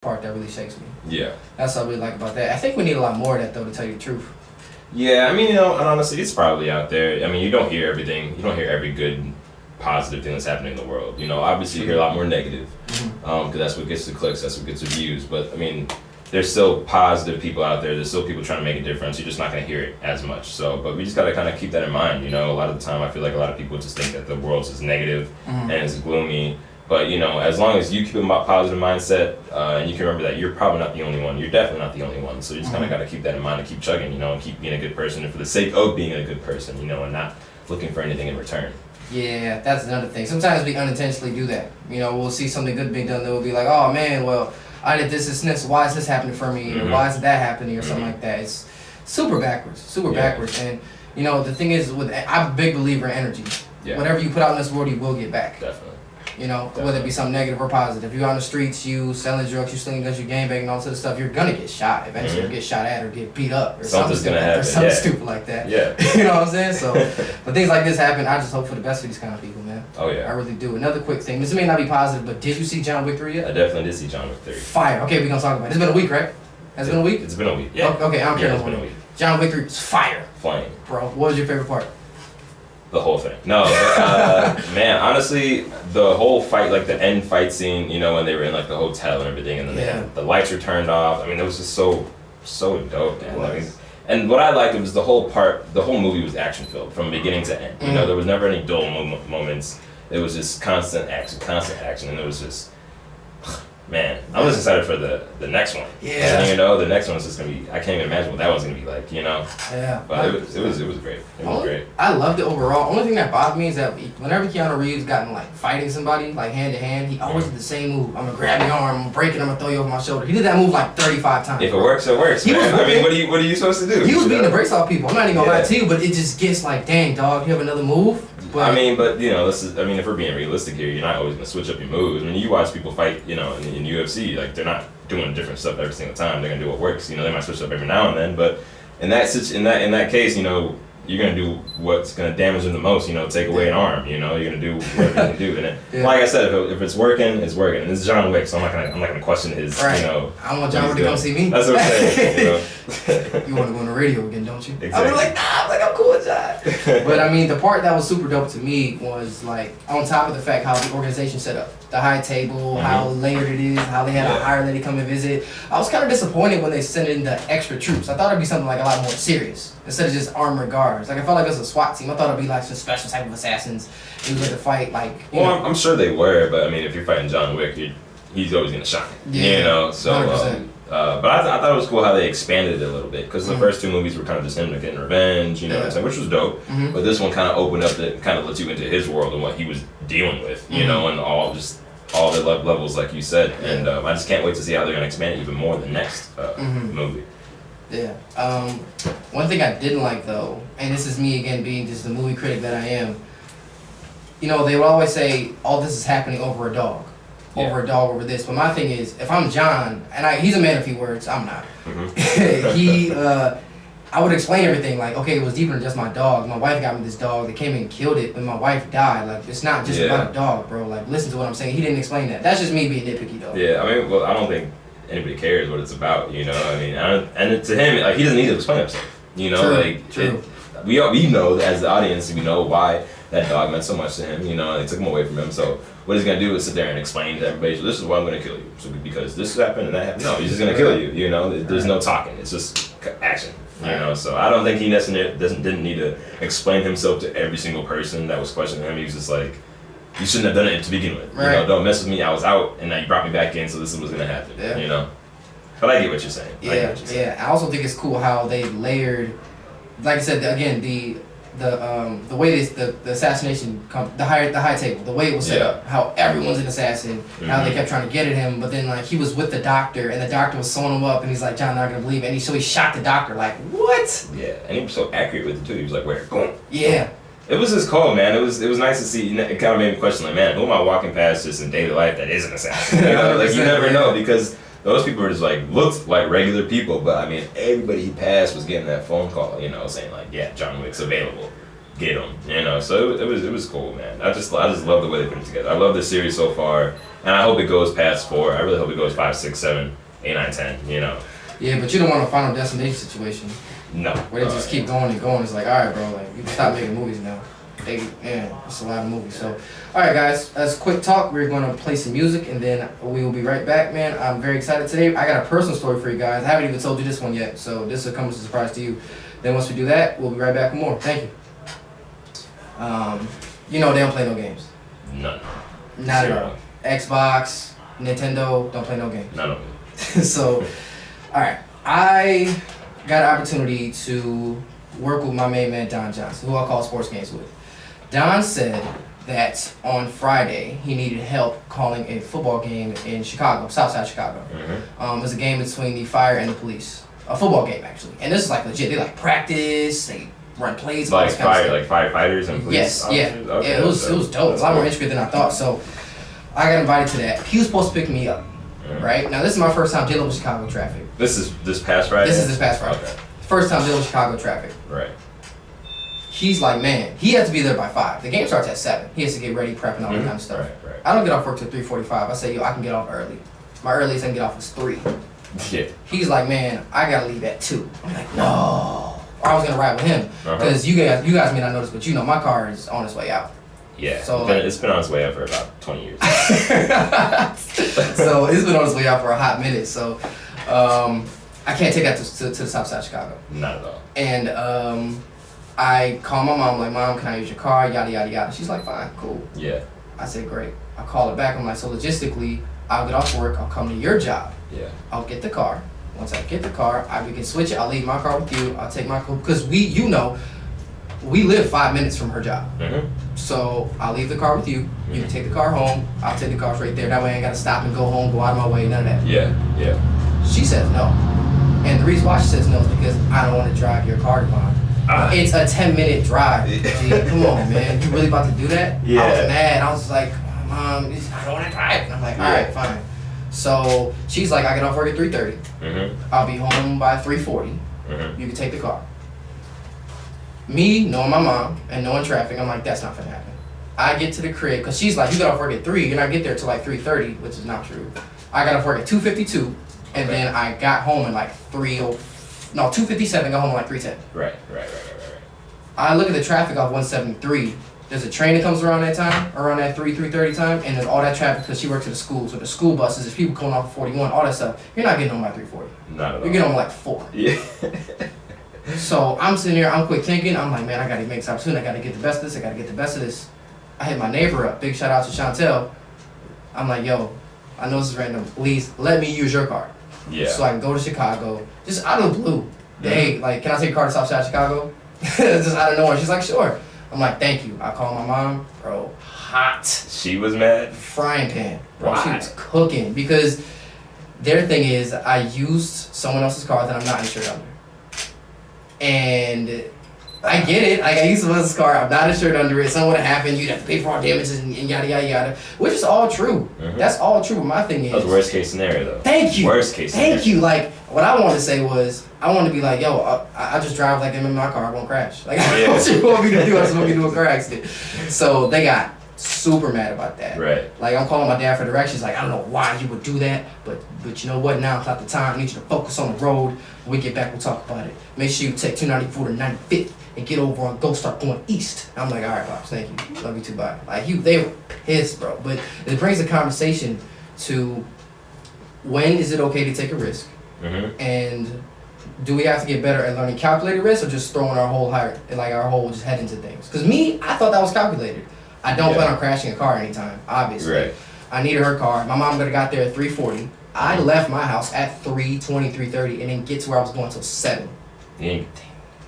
part that really shakes me. Yeah. That's what I really like about that. I think we need a lot more of that, though, to tell you the truth. Yeah, I mean, and honestly, it's probably out there. I mean, you don't hear everything. You don't hear every good, positive thing that's happening in the world. Obviously, you hear a lot more negative, because that's what gets the clicks, that's what gets the views. But, I mean, there's still positive people out there. There's still people trying to make a difference. You're just not going to hear it as much. So, but we just got to kind of keep that in mind. A lot of the time, I feel like a lot of people just think that the world's just negative and it's gloomy. But, as long as you keep a positive mindset, and you can remember that you're probably not the only one. You're definitely not the only one. So you just kind of got to keep that in mind and keep chugging, and keep being a good person, and for the sake of being a good person, and not looking for anything in return. Yeah, that's another thing. Sometimes we unintentionally do that. We'll see something good being done, then we'll be like, oh man, well, I did this, why is this happening for me? Or why is that happening? Or something like that. It's super backwards. And, the thing is, I'm a big believer in energy. Yeah. Whatever you put out in this world, you will get back. Definitely. Whether it be something negative or positive. If you're on the streets, you selling drugs, you slinging guns, you gangbanging, all sort of stuff, you're gonna get shot eventually, or get shot at, or get beat up, or something's gonna happen, or something stupid like that. Yeah. You know what I'm saying? So, but things like this happen. I just hope for the best for these kind of people, man. Oh yeah. I really do. Another quick thing. This may not be positive, but did you see John Wick 3 yet? I definitely did see John Wick 3. Fire. Okay, we're gonna talk about it. It's been a week, right? Has it been a week? It's been a week. Yeah. Okay, I don't care. It's been a week. John Wick 3 is fire. Flame. Bro, what was your favorite part? The whole thing. No, man, honestly, the whole fight, like the end fight scene, when they were in like the hotel and everything, and then the lights were turned off. I mean, it was just so dope, man. And what I liked was the whole movie was action filled from beginning to end. There was never any dull moments. It was just constant action, and it was just, man, I'm just excited for the next one. Yeah. The next one's just gonna be, I can't even imagine what that one's gonna be like, Yeah. But it was great. It was great. I loved it overall. Only thing that bothered me is that whenever Keanu Reeves got in fighting somebody, hand to hand, he always did the same move. I'm gonna grab your arm, I'm gonna break it, I'm gonna throw you over my shoulder. He did that move 35 times. If it works, it works, man. I mean, what are you supposed to do? He was beating the brakes off people. I'm not even gonna lie to you, but it just gets dang dog, you have another move. But if we're being realistic here, you're not always gonna switch up your moves. I mean, you watch people fight, in UFC, they're not doing different stuff every single time. They're gonna do what works. They might switch up every now and then, but in that case, you're gonna do what's gonna damage them the most. Take away an arm. You're gonna do whatever you can do. And like I said, if it's working, it's working. And it's John Wick, so I'm not gonna question his. Right. I want John Wick to come see me. That's what I'm saying. You want to go on the radio again, don't you? Exactly. I'm like, I'm cool with that. But I mean, the part that was super dope to me was on top of the fact how the organization set up. The high table, how layered it is, how they had a higher lady come and visit. I was kind of disappointed when they sent in the extra troops. I thought it'd be something a lot more serious instead of just armored guards. I felt like it was a SWAT team. I thought it'd be some special type of assassins. It was to fight Well, I'm sure they were, but I mean, if you're fighting John Wick, he's always gonna shine. Yeah. So. 100%. But I thought it was cool how they expanded it a little bit, because the first two movies were kind of just him getting revenge, which was dope. But this one kind of opened up and kind of let you into his world and what he was dealing with, and all the levels, like you said. And I just can't wait to see how they're gonna expand it even more in the next movie. Yeah. One thing I didn't like though, and this is me again being just the movie critic that I am. They would always say all this is happening over a dog. Over this. But my thing is, if I'm John, and he's a man of few words, I'm not. I would explain everything okay, it was deeper than just my dog. My wife got me this dog. They came in and killed it, but my wife died. It's not just about a dog, bro. Listen to what I'm saying. He didn't explain that. That's just me being nitpicky, though. Yeah, I mean, I don't think anybody cares what it's about, I mean, and to him, he doesn't need to explain himself, True. We know as the audience, we know why that dog meant so much to him, and they took him away from him. So what he's gonna do is sit there and explain to everybody, so this is why I'm gonna kill you. So because this happened and that happened. No, he's just gonna kill you. There's no talking. It's just action. So I don't think he necessarily didn't need to explain himself to every single person that was questioning him. He was just like, you shouldn't have done it to begin with. Right. Don't mess with me. I was out, and now you brought me back in, so this is what's gonna happen. Yeah. But I get what you're saying. Yeah. I also think it's cool how they layered, like I said again, the way the assassination the high table, the way it was set up, how everyone's an assassin, how they kept trying to get at him, but then he was with the doctor and the doctor was sewing him up and he's like, John, not gonna believe it, and so he shot the doctor. What? Yeah, and he was so accurate with it too. He was like, where? Boom. Yeah. It was just cool, man. It was nice to see. It kind of made me question, man, who am I walking past just in daily life that is an assassin? You never know, because those people were just looked like regular people, but I mean, everybody he passed was getting that phone call, saying John Wick's available. get them. You know, so it was cool, man. I just love the way they put it together. I love the series so far, and I hope it goes past 4. I really hope it goes 5, 6, 7, 8, 9, 10. You know. Yeah, but you don't want a Final Destination situation. No. Where they just keep going and going. It's like, all right, bro, like you can stop making movies now. It's a lot of movies. So, all right, guys, as a quick talk, we're going to play some music, and then we will be right back, man. I'm very excited today. I got a personal story for you guys. I haven't even told you this one yet, so this will come as a surprise to you. Then once we do that, we'll be right back with more. Thank you. You know they don't play no games. None. Not Zero. at all. Xbox, Nintendo, don't play no games. None of it. So, all right, I got an opportunity to work with my main man Don Johnson, who I call sports games with. Don said that on Friday he needed help calling a football game in Chicago, Southside Chicago. Mm-hmm. It was a game between the fire and the police. A football game, actually. And this is like legit. They like practice, they run plays, all Like this kind of fire, stuff. like firefighters and police Yes, yeah. officers? Okay, Yeah, it was dope. A lot more intricate than I thought. So I got invited to that. He was supposed to pick me up, right? Now this is my first time dealing with Chicago traffic. This is this past Friday? This is this past Friday. Okay. First time dealing with Chicago traffic. Right. He's like, man, he has to be there by 5. The game starts at 7. He has to get ready, prep, and all that kind of stuff. Right. I don't get off work till 3:45. I say, yo, I can get off early. My earliest I can get off is 3. Yeah. He's like, man, I gotta leave at 2. I'm like, no. Or I was gonna ride with him because you guys may not notice, but you know my car is on its way out. Yeah. So it's been on its way out for about 20 years. So it's been on its way out for a hot minute. So I can't take that to the south side of Chicago. Not at all. And I call my mom, like, Mom, can I use your car? Yada, yada, yada. She's like, fine, cool. Yeah. I said, great. I call her back. I'm like, so logistically, I'll get off work. I'll come to your job. Yeah. I'll get the car. Once I get the car, we can switch it. I'll leave my car with you. I'll take my car. Because we live 5 minutes from her job. Mm-hmm. So I'll leave the car with you. You can take the car home. I'll take the car right there. That way I ain't got to stop and go home, go out of my way, none of that. Yeah. She says no. And the reason why she says no is because I don't want to drive your car, Devonn. It's a 10-minute drive. Gee, come on, man. You really about to do that? Yeah. I was mad. I was like, Mom, I don't want to drive. And I'm like, all right, fine. So she's like, I get off work at 3:30. Mm-hmm. I'll be home by 3:40. Mm-hmm. You can take the car. Me, knowing my mom and knowing traffic, I'm like, that's not gonna happen. I get to the crib, because she's like, you get off work at 3, you're not get there till like 3:30, which is not true. I got off work at 2:52, and then I got home at like 2:57, got home at like 3:10. Right. I look at the traffic off 173. There's a train that comes around that time, around that 3:30 time, and there's all that traffic because she works at the school. So the school buses, there's people coming off of 41, all that stuff. You're not getting home by 3:40. Not at all. You're getting home like 4. Yeah. So I'm sitting here, I'm quick thinking, I'm like, man, I gotta make this opportunity, I gotta get the best of this, I gotta get the best of this. I hit my neighbor up, big shout out to Chantel. I'm like, yo, I know this is random, please let me use your car. Yeah. So I can go to Chicago, just out of the blue. Hey, like, can I take your car to Southside Chicago? Just out of nowhere. She's like, sure. I'm like, thank you. I call my mom, bro, hot. She was mad? Frying pan. Bro, Why? she was cooking because their thing is I used someone else's car that I'm not insured under. And I get it. Like, I used someone else's car. I'm not insured under it. Something would have happened. You'd have to pay for all damages and yada, yada, yada. Which is all true. Mm-hmm. That's all true. But my thing is... That was worst case scenario, though. Thank you. Worst case scenario. Thank you. Like, what I wanted to say was, I wanted to be like, yo, I just drive like I'm in my car. I won't crash. Like, what you want me to do? I just want me to do a car accident. So they got super mad about that. Right. Like, I'm calling my dad for directions. Like, I don't know why you would do that, but you know what? Now it's not the time. I need you to focus on the road. When we get back, we'll talk about it. Make sure you take 294 to 95th and get over on Go start going east. I'm like, all right, Pops, thank you. Love you too, bye. Like, they were pissed, bro. But it brings the conversation to when is it okay to take a risk? Mm-hmm. And do we have to get better at learning calculated risk or just throwing our whole just head into things? Because me, I thought that was calculated. I don't plan on crashing a car anytime, obviously. Right. I needed her car. My mom would have got there at 3:40. I left my house at 3:20, 3:30, and didn't get to where I was going until 7. Yeah.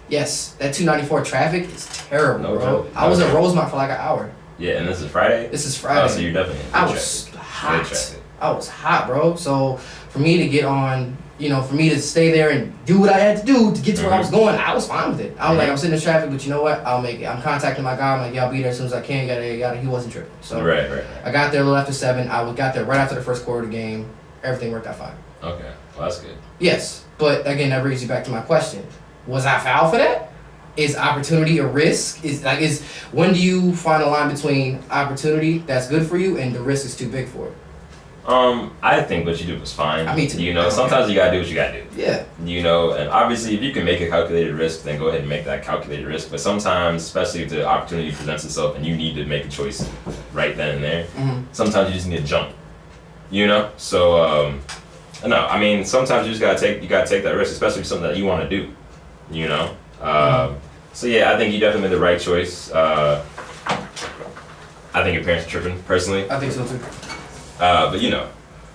Yes, that 294 traffic is terrible, No bro. joke. I was at Rosemont for like an hour. Yeah, and this is Friday? This is Friday. Oh, so you're definitely in I good was traffic. Good hot. traffic. I was hot, bro. So for me to get on, for me to stay there and do what I had to do to get to where I was going, I was fine with it. I was like, I'm sitting in traffic, but you know what? I'll make it. I'm contacting my guy. I'm like, yeah, I'll be there as soon as I can. Yada. He wasn't tripping. So Right. I got there a little after 7. I got there right after the first quarter of the game. Everything worked out fine. Okay. Well, that's good. Yes, but again, that brings you back to my question. Was I foul for that? is opportunity a risk? Is when do you find a line between opportunity that's good for you and the risk is too big for it? I think what you do was fine. Me too. You know, sometimes you gotta do what you gotta do. Yeah. You know, and obviously if you can make a calculated risk, then go ahead and make that calculated risk. But sometimes, especially if the opportunity presents itself and you need to make a choice right then and there, sometimes you just need to jump. You know? So, no, I mean, sometimes you just gotta take that risk, especially if something that you wanna do. You know? So yeah, I think you definitely made the right choice. I think your parents are tripping, personally. I think so too. But you know,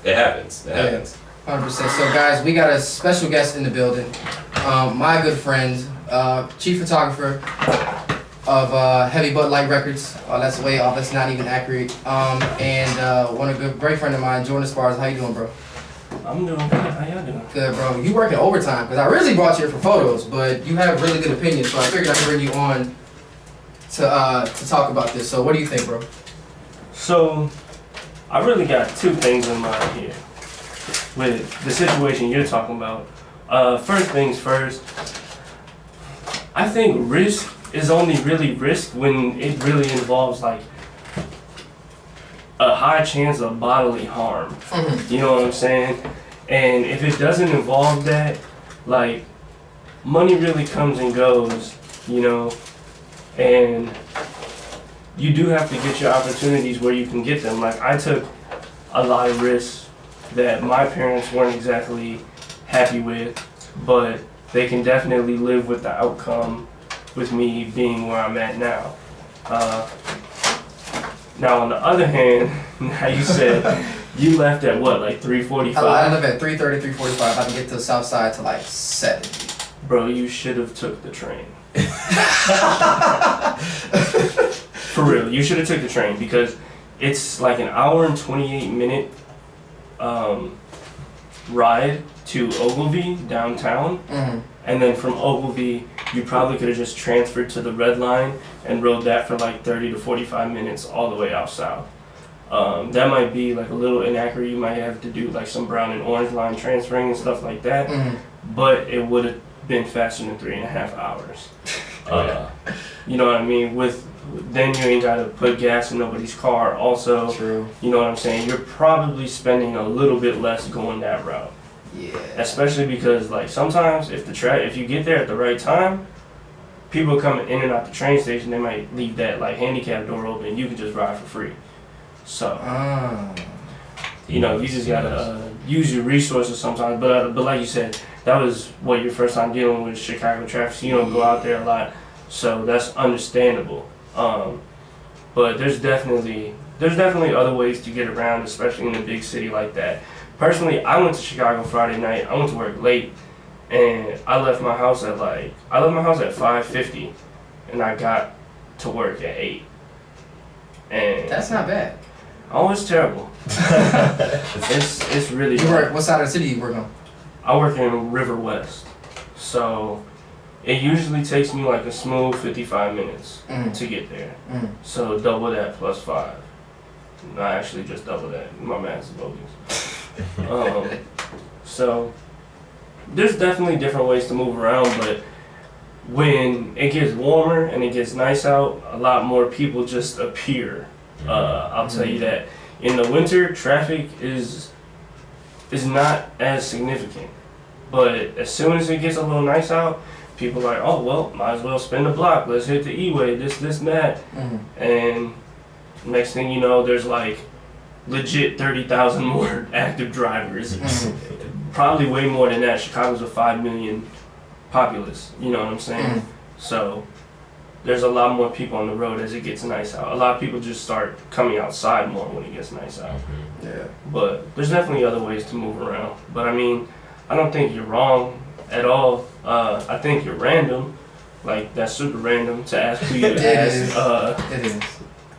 it happens. It happens. 100%. So guys, we got a special guest in the building. My good friend, chief photographer of Heavybutlite Records. That's way off. That's not even accurate. And one of a great friend of mine, Jordan Esparza. How you doing, bro? I'm doing good. How y'all doing? Good, bro. You working overtime because I originally brought you here for photos, but you have really good opinions, so I figured I could bring you on to talk about this. So what do you think, bro? So, I really got two things in mind here with the situation you're talking about. First things first, I think risk is only really risk when it really involves like a high chance of bodily harm. You know what I'm saying? And if it doesn't involve that, like, money really comes and goes, you know, and you do have to get your opportunities where you can get them. Like, I took a lot of risks that my parents weren't exactly happy with, but they can definitely live with the outcome with me being where I'm at now. Now, on the other hand, how you said you left at what, like 3:45? I live at 3:30, 3:45. I can get to the south side to like 7. Bro, you should have took the train. For real, you should have took the train because it's like an hour and 28-minute ride to Ogilvy downtown, and then from Ogilvy you probably could have just transferred to the red line and rode that for like 30 to 45 minutes all the way out south. That might be like a little inaccurate. You might have to do like some brown and orange line transferring and stuff like that, but it would have been faster than 3.5 hours. You know what I mean? Then you ain't gotta put gas in nobody's car. Also, True. You know what I'm saying? You're probably spending a little bit less going that route. Yeah. Especially because like sometimes if you get there at the right time, people coming in and out the train station, they might leave that like handicap door open and you can just ride for free. So you know, you just gotta use your resources sometimes. But like you said, that was what your first time dealing with Chicago traffic. So you don't go out there a lot, so that's understandable. But there's definitely other ways to get around, especially in a big city like that. Personally, I went to Chicago Friday night. I went to work late, and I left my house at 5:50, and I got to work at 8. And That's not bad. oh, it's terrible. It's really. You work? What side of the city you work on? I work in River West, so it usually takes me like a smooth 55 minutes to get there. So double that plus 5. No, actually just double that. My math's bogus. So there's definitely different ways to move around, but when it gets warmer and it gets nice out, a lot more people just appear. I'll tell you that. In the winter, traffic is not as significant, but as soon as it gets a little nice out, people are like, oh well, might as well spin the block. Let's hit the E-way, this, and that. And next thing you know, there's like legit 30,000 more active drivers. Probably way more than that. Chicago's a 5 million populace. You know what I'm saying? So there's a lot more people on the road as it gets nice out. A lot of people just start coming outside more when it gets nice out. Yeah. But there's definitely other ways to move around. But I mean, I don't think you're wrong at all. I think you're random. Like, that's super random to ask who you ask. It is.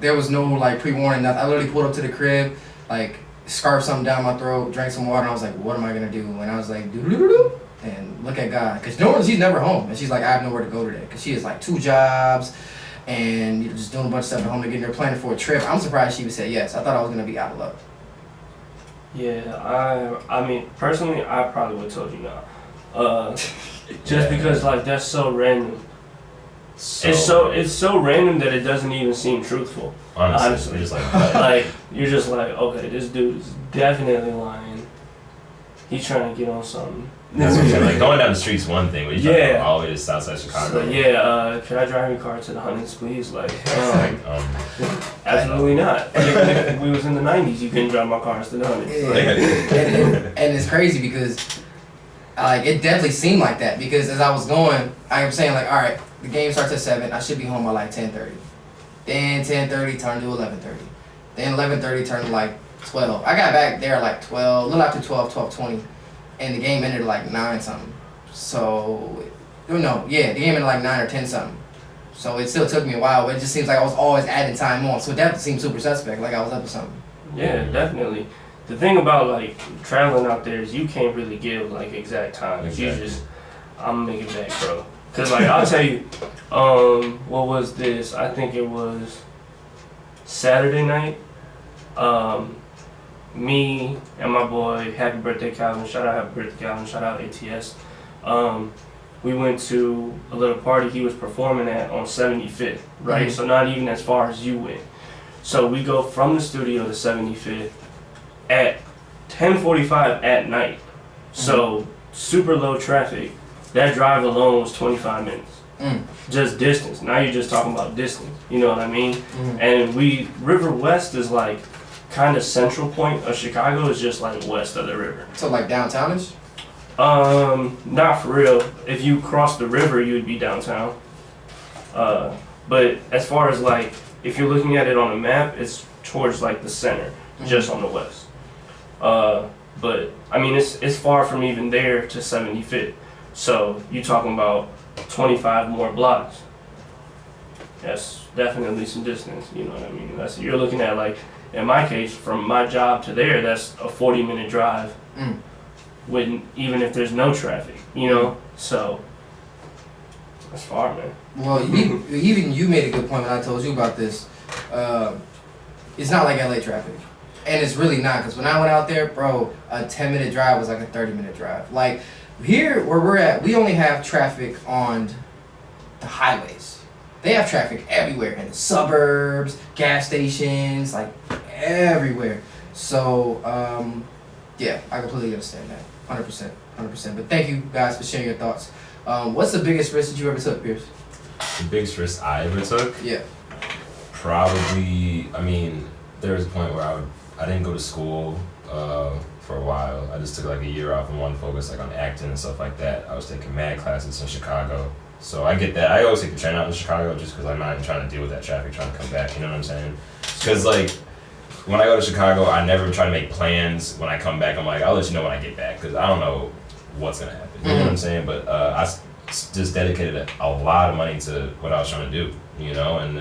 There was no like pre-warning, nothing. I literally pulled up to the crib, like scarfed something down my throat, drank some water, and I was like, what am I gonna do? And I was like, doo-doo-doo-doo. And look at God, because normally she's never home, and she's like, I have nowhere to go today, because she has like 2 jobs, and you know, just doing a bunch of stuff at home to get her planning for a trip. I'm surprised she would say yes. I thought I was gonna be out of luck. Yeah, I mean, personally, I probably would have told you no. Just because, like, that's so random. It's so random that it doesn't even seem truthful. Honestly. You're just like, okay, this dude is definitely lying. He's trying to get on something. That's what I'm saying. Like going down the street's one thing, but you're talking about all the way to Southside Chicago. So, can I drive your car to the Huntons, please? Absolutely not. Even if we was in the 90s, you couldn't drive my cars to the Huntons. Yeah. and it's crazy because it definitely seemed like that because as I was going, I am saying like, all right, the game starts at 7. I should be home by like 10:30. Then 10:30 turned to 11:30. Then 11:30 turned to like 12. I got back there like 12, a little after 12, 12:20. And the game ended at like 9 something. So, the game ended like 9 or 10 something. So it still took me a while, but it just seems like I was always adding time on. So it definitely seemed super suspect, like I was up to something. Yeah, definitely. The thing about like traveling out there is you can't really give like exact times. You just, I'm gonna make it back, bro. Cause like I'll tell you, what was this? I think it was Saturday night. Me and my boy, happy birthday Calvin, shout out happy birthday Calvin, shout out ATS. We went to a little party he was performing at on 75th, right? Mm-hmm. So not even as far as you went. So we go from the studio to 75th at 10:45 at night. So super low traffic. That drive alone was 25 minutes. Just distance. Now you're just talking about distance. You know what I mean? And River West is like kind of central point of Chicago is just like west of the river. So like downtownish? Not for real. If you cross the river, you would be downtown. But as far as like, if you're looking at it on a map, it's towards like the center, just on the west. But I mean, it's far from even there to 75th. So you're talking about 25 more blocks. That's definitely some distance. You know what I mean? You're looking at like, in my case, from my job to there, that's a 40-minute drive. Even if there's no traffic, you know? So, that's far, man. Well, even you made a good point when I told you about this. It's not like LA traffic. And it's really not, because when I went out there, bro, a 10-minute drive was like a 30-minute drive. Like, here where we're at, we only have traffic on the highways. They have traffic everywhere, in the suburbs, gas stations, like everywhere. So, yeah, I completely understand that. 100%. But thank you guys for sharing your thoughts. What's the biggest risk that you ever took, Pierce? The biggest risk I ever took? Yeah. Probably, I mean, there was a point where I didn't go to school for a while. I just took like a year off and wanted to focus like on acting and stuff like that. I was taking mad classes in Chicago. So I get that. I always take the train out in Chicago just because I'm not even trying to deal with that traffic trying to come back, you know what I'm saying? Because like, when I go to Chicago, I never try to make plans. When I come back, I'm like, I'll let you know when I get back because I don't know what's going to happen, you know what I'm saying? But I just dedicated a lot of money to what I was trying to do, you know? And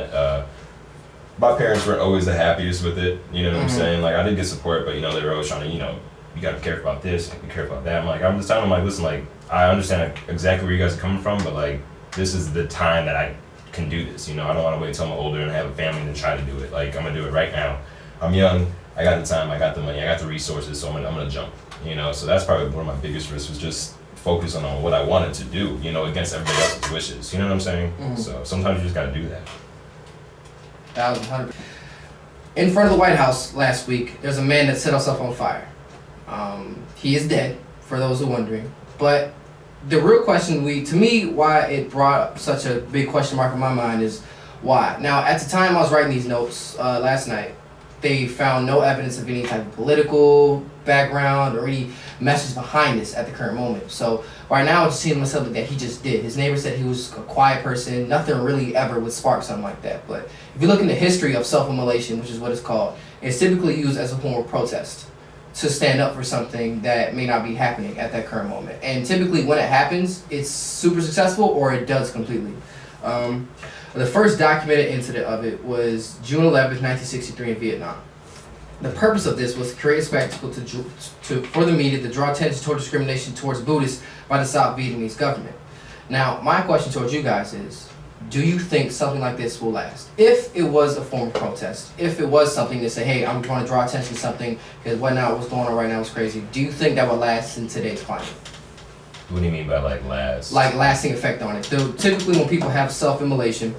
my parents weren't always the happiest with it, you know what I'm saying? Like, I did get support, but, you know, they were always trying to, you know, you got to be careful about this, be careful about that. I'm just telling them, like, listen, like, I understand exactly where you guys are coming from, but, like, this is the time that I can do this, you know? I don't want to wait until I'm older and have a family and try to do it. Like, I'm going to do it right now. I'm young, I got the time, I got the money, I got the resources, so I'm gonna jump, you know? So that's probably one of my biggest risks was just focusing on what I wanted to do, you know, against everybody else's wishes, you know what I'm saying? So sometimes you just gotta do that. 1,100%. In front of the White House last week, there's a man that set himself on fire. He is dead, for those who are wondering. But the real question, to me, why it brought up such a big question mark in my mind is why. Now, at the time I was writing these notes last night, they found no evidence of any type of political background or any message behind this at the current moment. So right now it just seems like something that he just did. His neighbor said he was a quiet person. Nothing really ever would spark something like that. But if you look in the history of self-immolation, which is what it's called, it's typically used as a form of protest to stand up for something that may not be happening at that current moment. And typically when it happens, it's super successful or it does completely. The first documented incident of it was June 11th, 1963 in Vietnam. The purpose of this was to create a spectacle for the media to draw attention toward discrimination towards Buddhists by the South Vietnamese government. Now, my question towards you guys is, do you think something like this will last? If it was a form of protest, if it was something to say, hey, I'm trying to draw attention to something because what's going on right now is crazy, do you think that would last in today's climate? What do you mean by like last? Like lasting effect on it. Typically when people have self-immolation,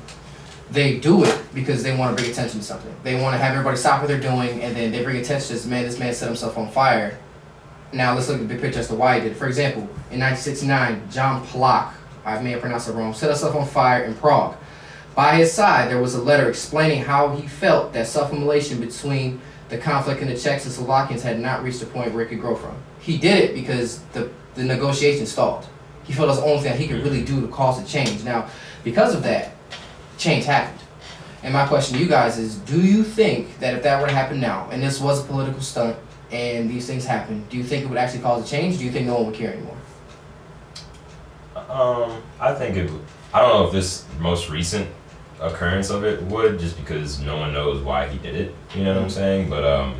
they do it because they want to bring attention to something. They want to have everybody stop what they're doing, and then they bring attention to this man set himself on fire. Now let's look at the big picture as to why he did it. For example, in 1969, John Pollock, I may have pronounced it wrong, set himself on fire in Prague. By his side, there was a letter explaining how he felt that self-immolation between the conflict in the Czechs and Slovakians had not reached a point where it could grow from. He did it because the negotiation stalled. He felt that's the only thing that he could really do to cause a change. Now, because of that, change happened. And my question to you guys is, do you think that if that were to happen now, and this was a political stunt, and these things happen, do you think it would actually cause a change? Do you think no one would care anymore? I think it would. I don't know if this most recent occurrence of it would, just because no one knows why he did it. You know what I'm saying? But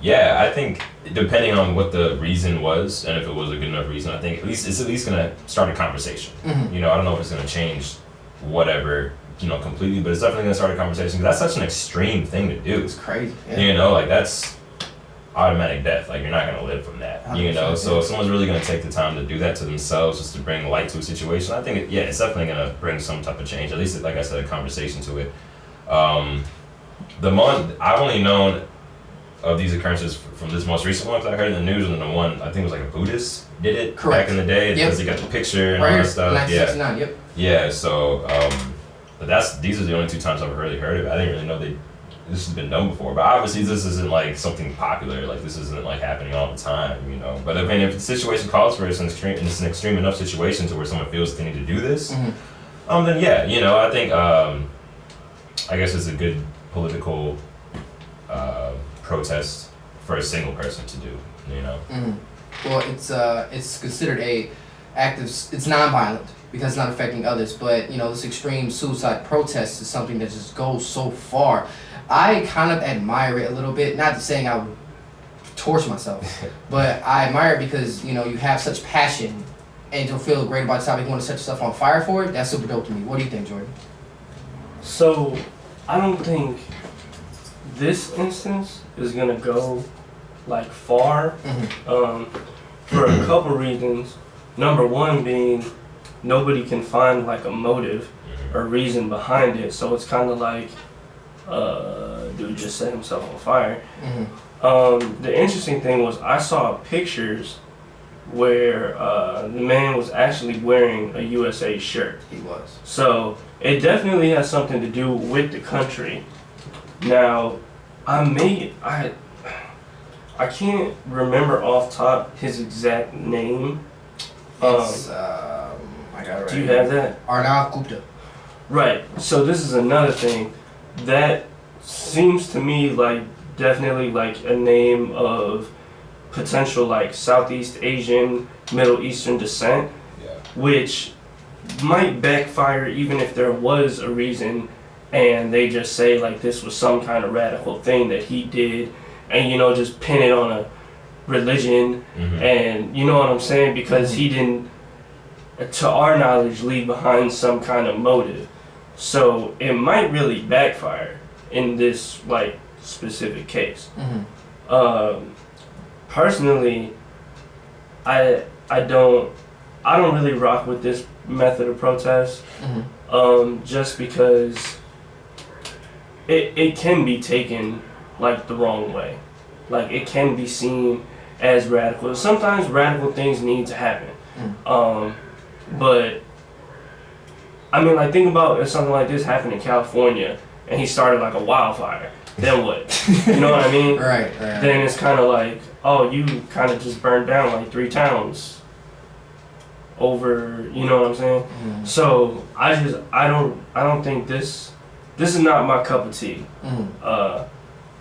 yeah, I think depending on what the reason was, and if it was a good enough reason, I think it's at least gonna start a conversation. You know, I don't know if it's gonna change whatever, you know, completely, but it's definitely gonna start a conversation, because that's such an extreme thing to do. It's crazy. Yeah. You know, like that's automatic death. Like, you're not gonna live from that. You know, so if someone's really gonna take the time to do that to themselves just to bring light to a situation, I think it's definitely gonna bring some type of change. At least, like I said, a conversation to it. I've only known of these occurrences from this most recent one, because I heard in the news, and the one I think it was like a Buddhist did it back in the day, because he got the picture and all that stuff. 1969, yep. Yeah. So, but these are the only two times I've really heard of it. I didn't really know this has been done before, but obviously this isn't like something popular. Like, this isn't like happening all the time, you know. But I mean, if the situation calls for it, and it's an extreme enough situation to where someone feels they need to do this, then yeah, you know, I think I guess it's a good political protest for a single person to do, you know. Well, it's considered it's non-violent because it's not affecting others. But you know, this extreme suicide protest is something that just goes so far. I kind of admire it a little bit. Not saying I would torture myself, but I admire it because, you know, you have such passion and to feel great about the topic, you want to set yourself on fire for it. That's super dope to me. What do you think, Jordan? So, I don't think this instance is gonna go like far, for a couple reasons. Number one being, nobody can find like a motive or reason behind it, so it's kind of like, dude just set himself on fire. The interesting thing was, I saw pictures where the man was actually wearing a USA shirt. He was. So it definitely has something to do with the country. Now, I can't remember off top his exact name. It's, I got it right. Do you have that? Arnav Gupta. Right. So this is another thing that seems to me like definitely like a name of potential like Southeast Asian, Middle Eastern descent, which might backfire even if there was a reason and they just say like this was some kind of radical thing that he did, and you know, just pin it on a religion, and you know what I'm saying, because he didn't, to our knowledge, leave behind some kind of motive. So it might really backfire in this like specific case. Personally, I don't really rock with this method of protest, just because it can be taken like the wrong way. Like, it can be seen as radical. Sometimes radical things need to happen. But I mean, like, think about if something like this happened in California and he started like a wildfire. Then what? You know what I mean? Right. Then it's kind of like, oh, you kind of just burned down like 3 towns over, you know what I'm saying? So I don't think this is not my cup of tea,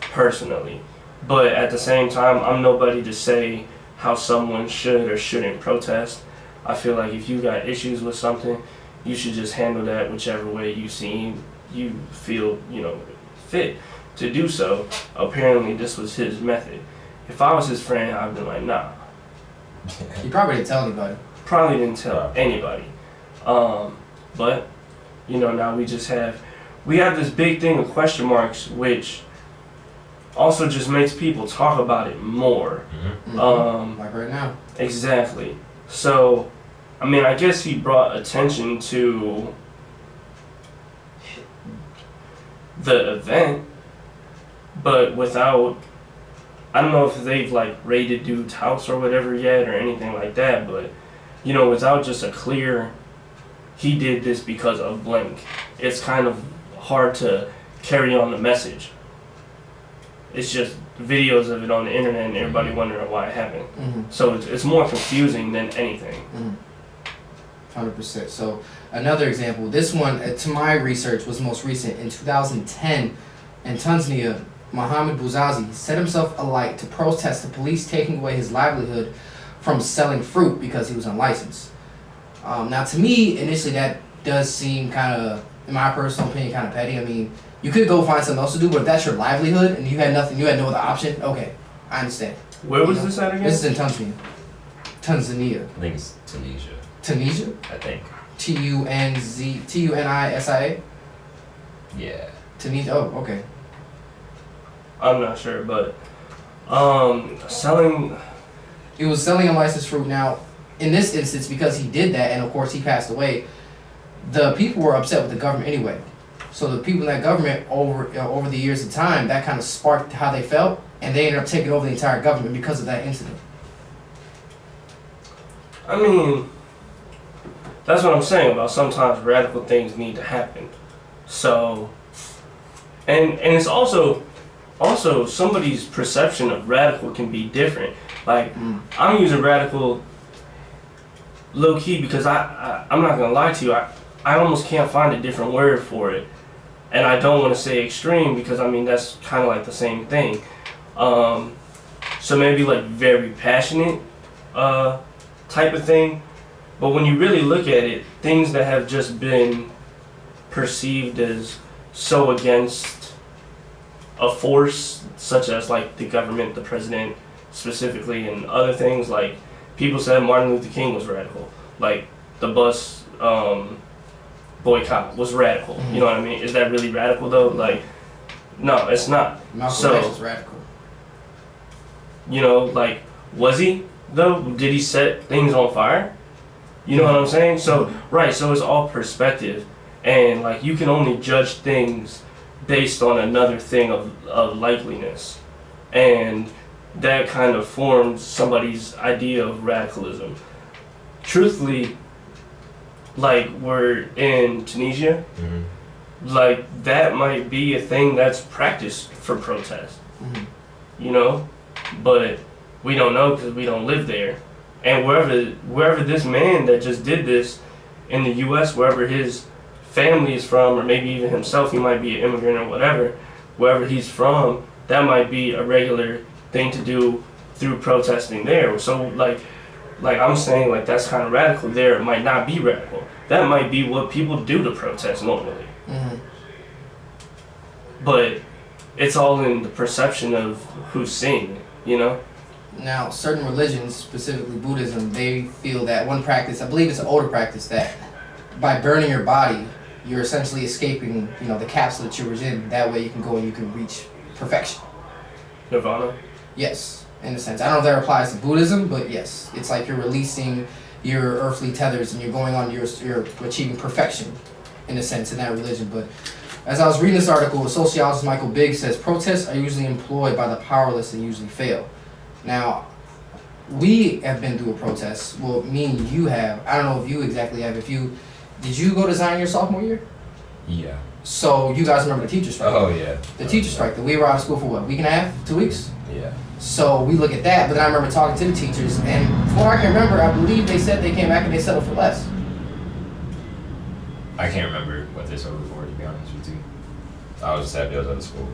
personally. But at the same time, I'm nobody to say how someone should or shouldn't protest. I feel like if you got issues with something, you should just handle that whichever way you feel, you know, fit to do so. Apparently this was his method. If I was his friend, I'd be like, nah. You probably didn't tell anybody. Probably didn't tell anybody. But, you know, now we have this big thing of question marks, which also just makes people talk about it more. Like right now. Exactly. So I mean, I guess he brought attention to the event, but without, I don't know if they've like raided dude's house or whatever yet or anything like that, but you know, without just a clear, he did this because of blank, it's kind of hard to carry on the message. It's just videos of it on the internet and everybody wondering why it happened. So it's more confusing than anything. 100%. So another example, this one, to my research, was most recent. In 2010, in Tanzania, Mohammed Bouzazi set himself alight to protest the police taking away his livelihood from selling fruit because he was unlicensed. Now, to me, initially, that does seem kind of, in my personal opinion, kind of petty. I mean, you could go find something else to do, but if that's your livelihood and you had nothing, you had no other option, okay, I understand. Where was this at again? This is in Tanzania. Tanzania. I think it's Tunisia. Tunisia? I think. Tunisia? Yeah. Tunisia, oh, okay. I'm not sure, but selling. He was selling unlicensed fruit. Now, in this instance, because he did that, and of course he passed away, the people were upset with the government anyway. So the people in that government, over the years of time, that kind of sparked how they felt, and they ended up taking over the entire government because of that incident. I mean, that's what I'm saying about sometimes radical things need to happen. So, and it's also somebody's perception of radical can be different. Like, I'm using radical low key because I'm not gonna lie to you, I almost can't find a different word for it. And I don't want to say extreme because I mean that's kind of like the same thing. So maybe like very passionate type of thing. But when you really look at it, things that have just been perceived as so against a force, such as like the government, the president specifically, and other things, like people said Martin Luther King was radical. Like the bus boycott was radical. You know what I mean? Is that really radical though? Like, no, it's not. Malcolm X was radical. You know, like, was he though? Did he set things on fire? You know what I'm saying? So, right, so it's all perspective. And like, you can only judge things based on another thing of likeliness. And that kind of forms somebody's idea of radicalism. Truthfully, like we're in Tunisia, like that might be a thing that's practiced for protest, you know, but we don't know because we don't live there. And wherever this man that just did this in the U.S., wherever his family is from, or maybe even himself, he might be an immigrant or whatever, wherever he's from, that might be a regular thing to do through protesting there. So like I'm saying, like that's kind of radical there. It might not be radical. That might be what people do to protest normally. But it's all in the perception of who's seeing it, you know? Now, certain religions, specifically Buddhism, they feel that one practice, I believe it's an older practice, that by burning your body, you're essentially escaping, you know, the capsule that you were in. That way you can go and you can reach perfection. Nirvana? Yes, in a sense. I don't know if that applies to Buddhism, but yes. It's like you're releasing your earthly tethers and you're going on, you're achieving perfection, in a sense, in that religion. But as I was reading this article, sociologist Michael Biggs says, protests are usually employed by the powerless and usually fail. Now, we have been through a protest. Well, me and you have. I don't know if you exactly have. Did you go to Zion your sophomore year? Yeah. So you guys remember the teacher strike? Oh yeah. The teacher strike. That we were out of school for what, a week and a half, 2 weeks? Yeah. So we look at that, but then I remember talking to the teachers, and from what I can remember, I believe they said they came back and they settled for less. I can't remember what they settled for, to be honest with you. I was just happy I was out of school.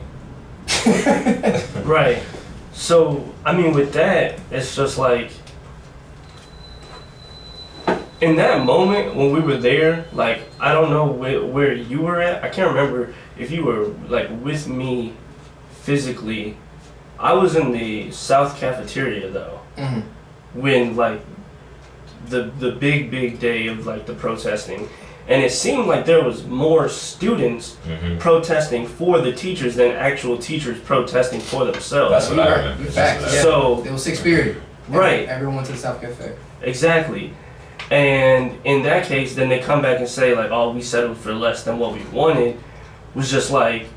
Right. So, I mean, with that, it's just like, in that moment when we were there, like, I don't know where you were at. I can't remember if you were, like, with me physically. I was in the South cafeteria, though, when, like, the big day of, like, the protesting. And it seemed like there was more students protesting for the teachers than actual teachers protesting for themselves. That's what I remember. Facts. Yeah. So it was 6th period. Right. Everyone went to the South Cafe. Exactly. And in that case, then they come back and say like, oh, we settled for less than what we wanted. Was just like,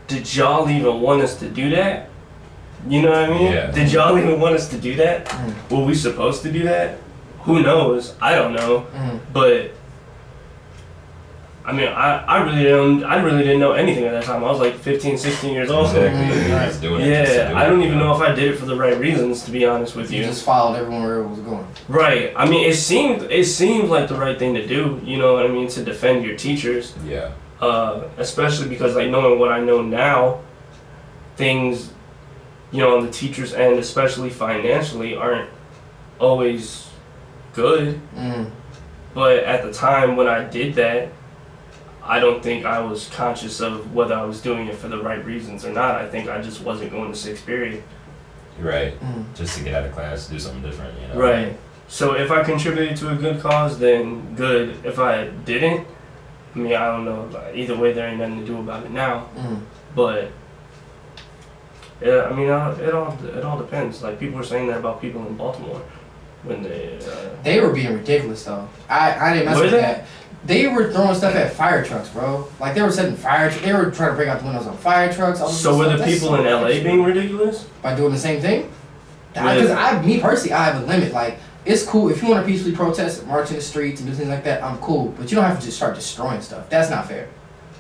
did y'all even want us to do that? You know what I mean? Yeah. Did y'all even want us to do that? Were we supposed to do that? Who knows? I don't know. But I mean, I really didn't know anything at that time. I was like 15, 16 years old. Exactly. You're just doing it just to do I don't it, even you know if I did it for the right reasons, to be honest with You you. just followed everyone where it was going. Right. I mean, it seemed like the right thing to do. You know what I mean? To defend your teachers. Yeah. Especially because, like, knowing what I know now, things, you know, on the teachers' end, especially financially, aren't always good. But at the time when I did that, I don't think I was conscious of whether I was doing it for the right reasons or not. I think I just wasn't going to 6th period. Right. Just to get out of class, do something different, you know? Right. So if I contributed to a good cause, then good. If I didn't, I mean, I don't know. Either way, there ain't nothing to do about it now. But yeah, I mean, it all depends. Like, people were saying that about people in Baltimore when they were being ridiculous though. I didn't mess with that. They were throwing stuff at fire trucks, bro. Like, they were setting they were trying to break out the windows on fire trucks. So were the people in LA being ridiculous? By doing the same thing? Because me personally, I have a limit. Like, it's cool if you want to peacefully protest, march in the streets and do things like that, I'm cool. But you don't have to just start destroying stuff. That's not fair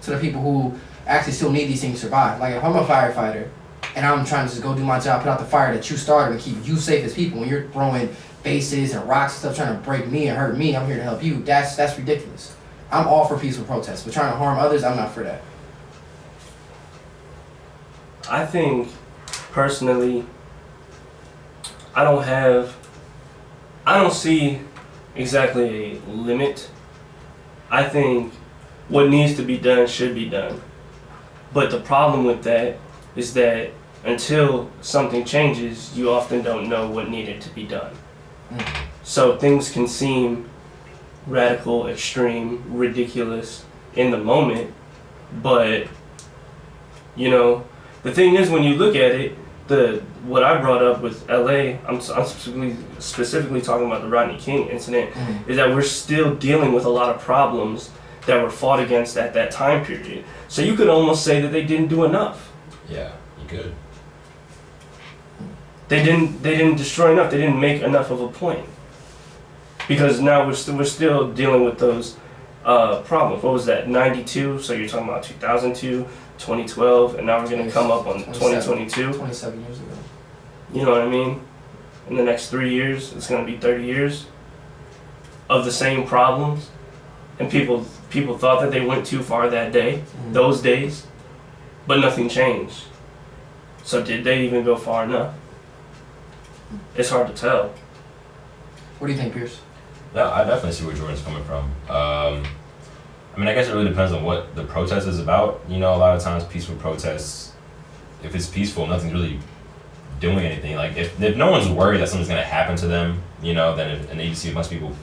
to the people who actually still need these things to survive. Like, if I'm a firefighter and I'm trying to just go do my job, put out the fire that you started and keep you safe as people, when you're throwing bases and rocks and stuff trying to break me and hurt me, I'm here to help you. That's ridiculous. I'm all for peaceful protests, but trying to harm others, I'm not for that. I think, personally, I don't see exactly a limit. I think what needs to be done should be done. But the problem with that is that until something changes, you often don't know what needed to be done. So things can seem radical, extreme, ridiculous in the moment, but you know, the thing is, when you look at it, what I brought up with LA, I'm specifically talking about the Rodney King incident, is that we're still dealing with a lot of problems that were fought against at that time period. So you could almost say that they didn't do enough. Yeah, you could. They didn't destroy enough. They didn't make enough of a point. Because now we're still dealing with those problems. What was that? 92. So you're talking about 2002, 2012, and now we're gonna come up on 2022. 27 years ago. You know what I mean? In the next 3 years, it's gonna be 30 years of the same problems, and people thought that they went too far that day, those days, but nothing changed. So did they even go far enough? It's hard to tell. What do you think, Pierce? No, I definitely see where Jordan's coming from. I mean, I guess it really depends on what the protest is about. You know, a lot of times peaceful protests, if it's peaceful, nothing's really doing anything. Like, if no one's worried that something's going to happen to them, you know, and you see a bunch of people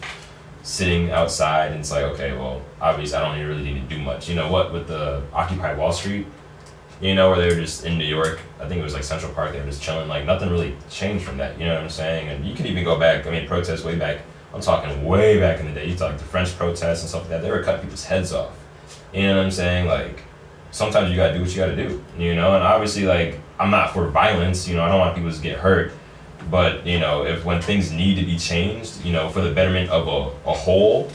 sitting outside, and it's like, okay, well, obviously I don't really need to do much. You know what, with the Occupy Wall Street, you know, where they were just in New York, I think it was like Central Park, they were just chilling, like nothing really changed from that, you know what I'm saying? And you can even go back, I mean, protests way back, I'm talking way back in the day, you talk like the French protests and stuff like that, they were cutting people's heads off. You know what I'm saying? Like, sometimes you gotta do what you gotta do, you know? And obviously, like, I'm not for violence, you know, I don't want people to get hurt, but, you know, when things need to be changed, you know, for the betterment of a whole,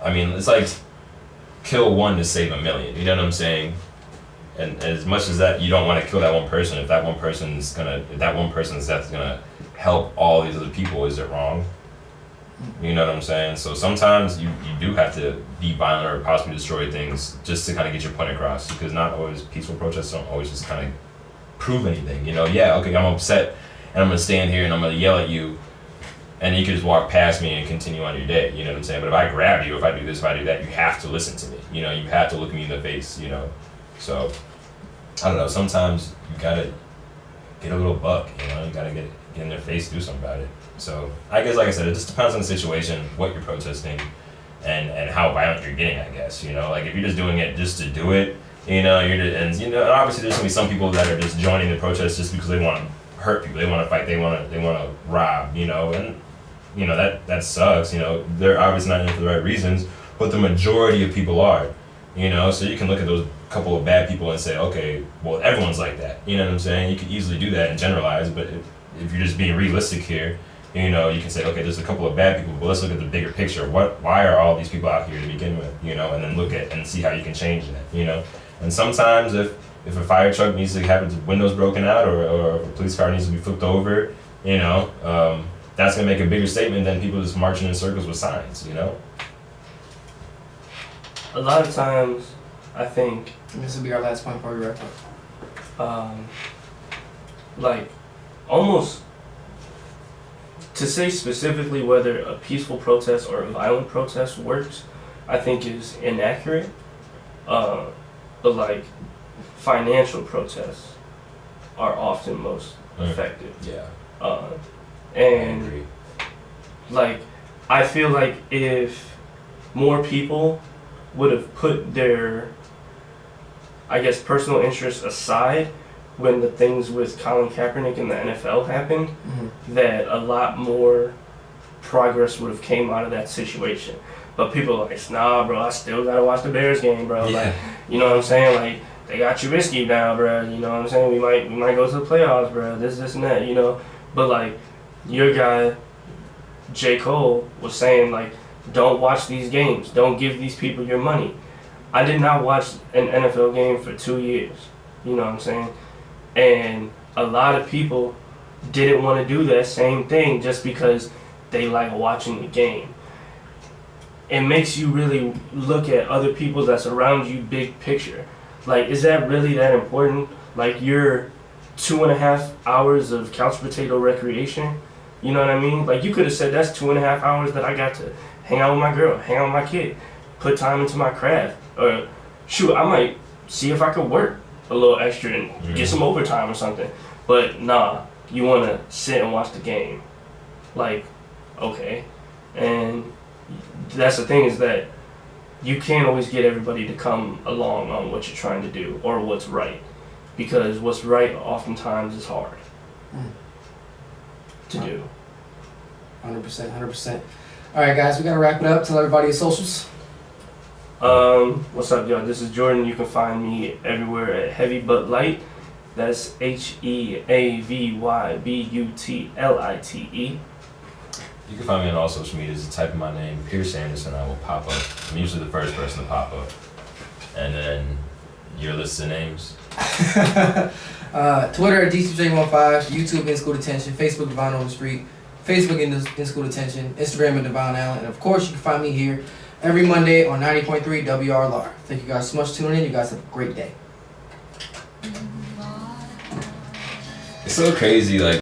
I mean, it's like, kill one to save a million, you know what I'm saying? And as much as that, you don't want to kill that one person, if that one person's death gonna help all these other people, is it wrong? You know what I'm saying? So sometimes you do have to be violent or possibly destroy things just to kind of get your point across, because not always peaceful protests don't always just kind of prove anything. You know, yeah, okay, I'm upset and I'm gonna stand here and I'm gonna yell at you, and you can just walk past me and continue on your day. You know what I'm saying? But if I grab you, if I do this, if I do that, you have to listen to me. You know, you have to look me in the face. You know, so I don't know. Sometimes you gotta get a little buck. You know, you gotta get in their face, do something about it. So I guess, like I said, it just depends on the situation, what you're protesting, and how violent you're getting. I guess, you know, like if you're just doing it just to do it, you know, and obviously there's gonna be some people that are just joining the protest just because they want to hurt people, they want to fight, they want to rob, you know, and you know, that sucks. You know, they're obviously not in it for the right reasons, but the majority of people are. You know, so you can look at those couple of bad people and say, okay, well, everyone's like that. You know what I'm saying? You could easily do that and generalize, but if you're just being realistic here, you know, you can say, okay, there's a couple of bad people, but let's look at the bigger picture. Why are all these people out here to begin with? You know, and then look at and see how you can change that. You know, and sometimes if a fire truck needs to have its windows broken out, or if a police car needs to be flipped over, you know, that's gonna make a bigger statement than people just marching in circles with signs. You know. A lot of times, I think, And this will be our last point before we wrap up. like, almost to say specifically whether a peaceful protest or a violent protest works, I think is inaccurate. But like, financial protests are often most effective. Yeah. I And agree. like, I feel like if more people would have put their, I guess, personal interests aside when the things with Colin Kaepernick in the NFL happened, that a lot more progress would have came out of that situation. But people are like, nah, bro, I still gotta watch the Bears game, bro. Yeah. Like, you know what I'm saying? Like, they got Trubisky now, bro. You know what I'm saying? We might go to the playoffs, bro. This and that, you know. But like, your guy, J. Cole, was saying like, don't watch these games. Don't give these people your money. I did not watch an NFL game for 2 years. You know what I'm saying? And a lot of people didn't want to do that same thing just because they like watching the game. It makes you really look at other people that's around you big picture. Like, is that really that important? Like, your 2.5 hours of couch potato recreation? You know what I mean? Like, you could have said that's 2.5 hours that I got to hang out with my girl, hang out with my kid, put time into my craft. Or, shoot, I might see if I could work a little extra and get some overtime or something. But, nah, you want to sit and watch the game. Like, okay. And that's the thing, is that you can't always get everybody to come along on what you're trying to do or what's right. Because what's right oftentimes is hard to do. 100%, 100%. All right, guys, we gotta wrap it up. Tell everybody your socials. What's up, y'all? This is Jordan. You can find me everywhere at heavybutlite. That's HEAVYBUTLITE. You can find me on all social media. Just type in my name, Pierce Anderson. I will pop up. I'm usually the first person to pop up. And then your list of names. Twitter at DCJ15, YouTube in School Detention, Facebook Devonn Overstreet, Facebook in School Detention, Instagram at DevonnAlan, and of course you can find me here every Monday on 90.3 WRLR. Thank you guys so much for tuning in. You guys have a great day. It's so crazy, like.